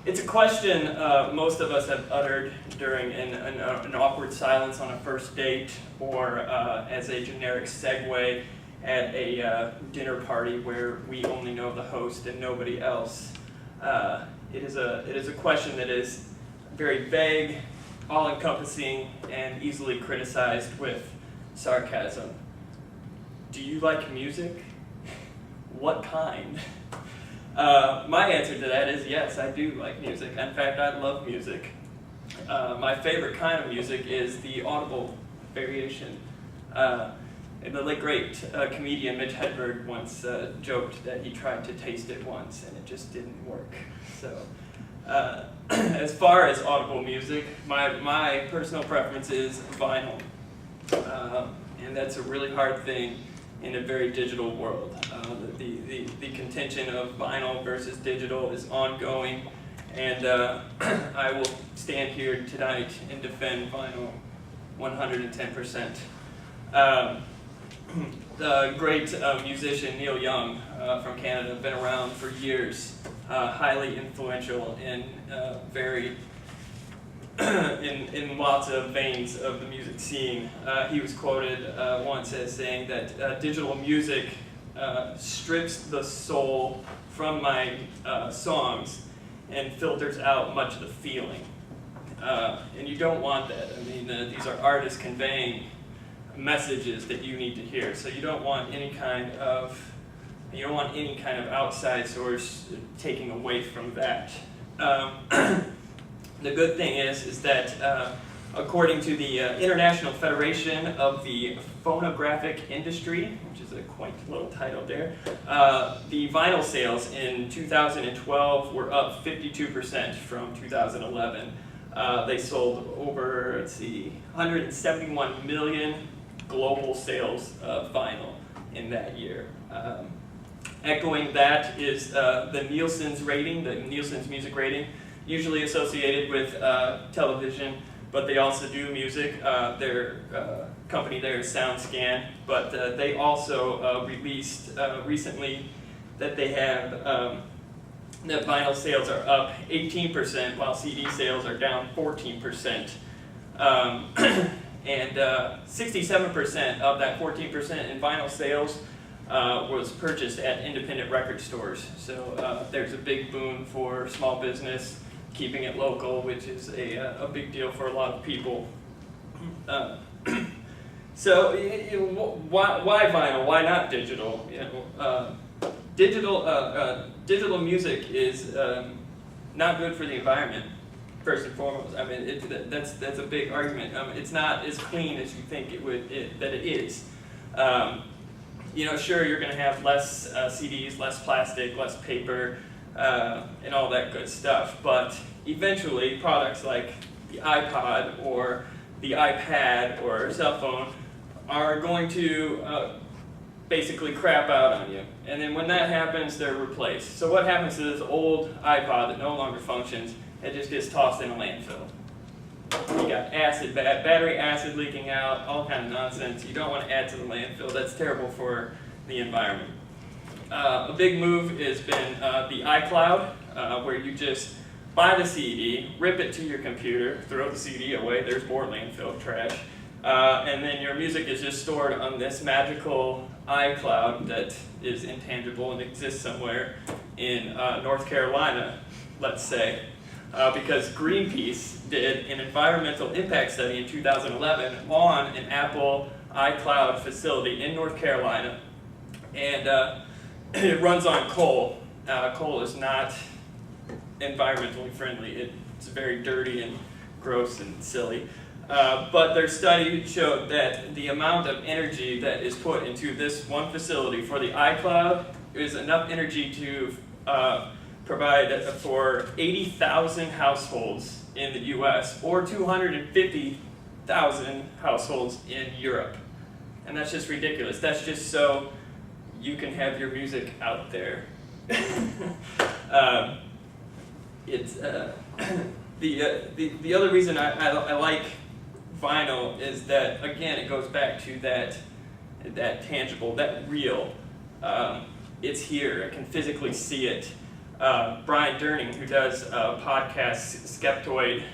It's a question most of us have uttered during an awkward silence on a first date, or as a generic segue at a dinner party where we only know the host and nobody else. It is a question that is very vague, all-encompassing, and easily criticized with sarcasm. Do you like music? What kind? My answer to that is yes, I do like music. In fact, I love music. My favorite kind of music is the audible variation. The late great comedian Mitch Hedberg once joked that he tried to taste it once and it just didn't work. So, as far as audible music, my personal preference is vinyl, and that's a really hard thing in a very digital world. The contention of vinyl versus digital is ongoing, and I will stand here tonight and defend vinyl 110%. The great musician Neil Young from Canada, been around for years, highly influential in in lots of veins of the music scene. He was quoted once as saying that digital music strips the soul from my songs and filters out much of the feeling. And you don't want that. I mean, these are artists conveying messages that you need to hear. So you don't want any kind of outside source taking away from that. The good thing is that according to the International Federation of the Phonographic Industry, which is a quaint little title there, the vinyl sales in 2012 were up 52% from 2011. They sold over, 171 million global sales of vinyl in that year. Echoing that is the Nielsen's rating, the Nielsen's music rating, usually associated with television, but they also do music. Their company there is SoundScan, but they also released recently that they have that vinyl sales are up 18%, while CD sales are down 14%. And 67% of that 14% in vinyl sales was purchased at independent record stores. So there's a big boon for small business, keeping it local, which is a big deal for a lot of people. So why vinyl? Why not digital? Digital music is not good for the environment, first and foremost. I mean, that's a big argument. It's not as clean as you think that it is. Sure, you're going to have less CDs, less plastic, less paper, and all that good stuff. But eventually, products like the iPod or the iPad or cell phone are going to basically crap out on you. And then when that happens, they're replaced. So what happens to this old iPod that no longer functions? It just gets tossed in a landfill. You got battery acid leaking out, all kind of nonsense. You don't want to add to the landfill. That's terrible for the environment. A big move has been the iCloud, where you just buy the CD, rip it to your computer, throw the CD away, there's more landfill trash, and then your music is just stored on this magical iCloud that is intangible and exists somewhere in North Carolina, let's say. Because Greenpeace did an environmental impact study in 2011 on an Apple iCloud facility in North Carolina, and it runs on coal. Coal is not environmentally friendly. It's very dirty and gross and silly. But their study showed that the amount of energy that is put into this one facility for the iCloud is enough energy to provide for 80,000 households in the US or 250,000 households in Europe. And that's just ridiculous. That's just so you can have your music out there. The other reason I like vinyl is that, again, it goes back to that tangible, that real. It's here. I can physically see it. Brian Durning, who does podcast Skeptoid,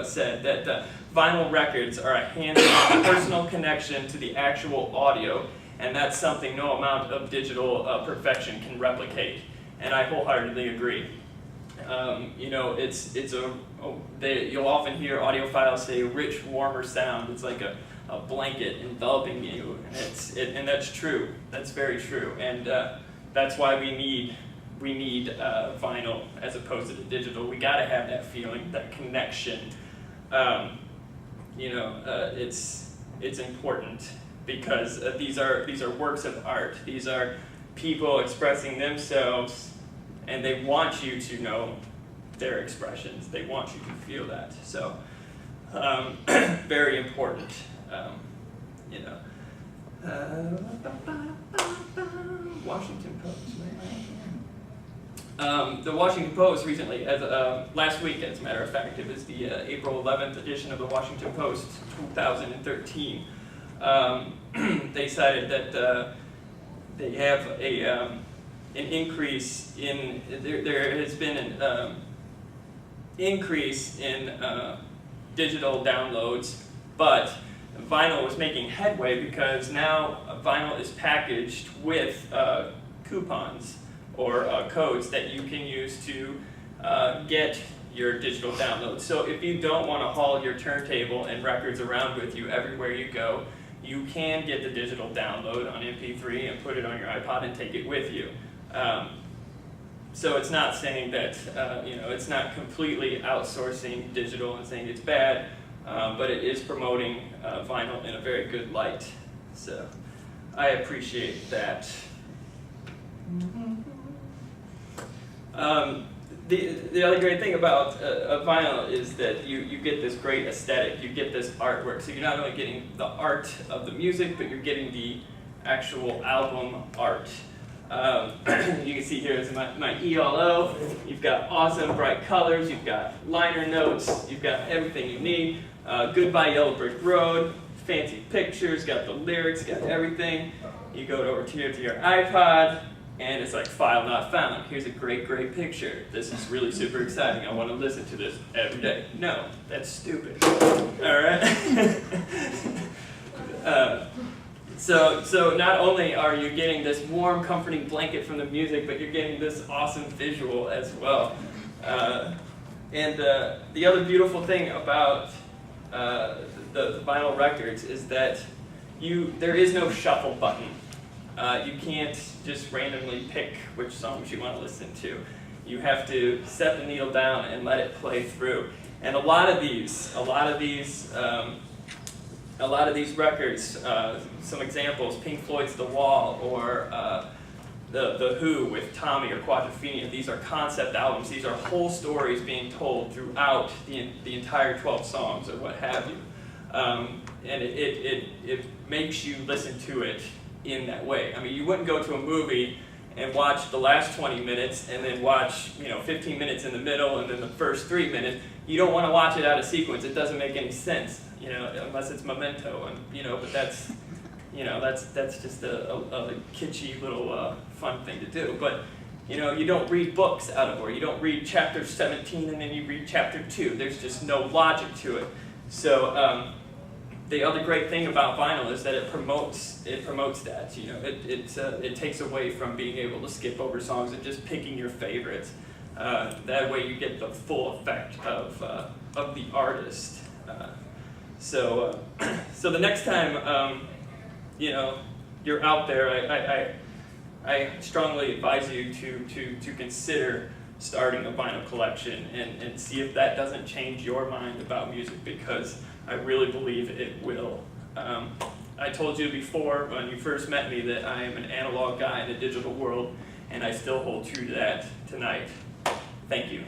said that vinyl records are a hands-on personal connection to the actual audio, and that's something no amount of digital perfection can replicate. And I wholeheartedly agree. You'll often hear audiophiles say rich, warmer sound. It's like a blanket enveloping you, and that's true. That's very true, and that's why we need vinyl as opposed to the digital. We got to have that feeling, that connection. It's important because these are works of art. These are people expressing themselves, and they want you to know their expressions. They want you to feel that. So, very important. Washington Post. The Washington Post recently, last week, as a matter of fact, it was the April 11th edition of the Washington Post, 2013. They cited that they have an increase in, there has been an increase in digital downloads, but vinyl was making headway because now vinyl is packaged with coupons or codes that you can use to get your digital downloads. So if you don't want to haul your turntable and records around with you everywhere you go, you can get the digital download on MP3 and put it on your iPod and take it with you. So it's not saying that, it's not completely outsourcing digital and saying it's bad, but it is promoting vinyl in a very good light. So I appreciate that. The other great thing about vinyl is that you get this great aesthetic, you get this artwork. So you're not only getting the art of the music, but you're getting the actual album art. You can see here is my ELO. You've got awesome bright colors, you've got liner notes, you've got everything you need. Goodbye Yellow Brick Road, fancy pictures, got the lyrics, got everything. You go over to your iPod, and it's like file not found. Here's a great picture. This is really super exciting. I want to listen to this every day. No, that's stupid. All right. So not only are you getting this warm, comforting blanket from the music, but you're getting this awesome visual as well. And the other beautiful thing about the vinyl records is that there is no shuffle button. You can't just randomly pick which songs you want to listen to. You have to set the needle down and let it play through. And a lot of these records, some examples, Pink Floyd's The Wall, or the Who with Tommy or Quadrophenia. These are concept albums. These are whole stories being told throughout the entire 12 songs or what have you. And it makes you listen to it in that way. I mean, you wouldn't go to a movie and watch the last 20 minutes and then watch 15 minutes in the middle and then the first 3 minutes. You don't want to watch it out of sequence. It doesn't make any sense, unless it's Memento, and but that's just a kitschy little fun thing to do. But you don't read books out of order. You don't read chapter 17 and then you read chapter 2. There's just no logic to it. So the other great thing about vinyl is that it promotes that. It takes away from being able to skip over songs and just picking your favorites. That way you get the full effect of the artist. So the next time you're out there, I strongly advise you to consider starting a vinyl collection and see if that doesn't change your mind about music, because I really believe it will. I told you before when you first met me that I am an analog guy in the digital world, and I still hold true to that tonight. Thank you.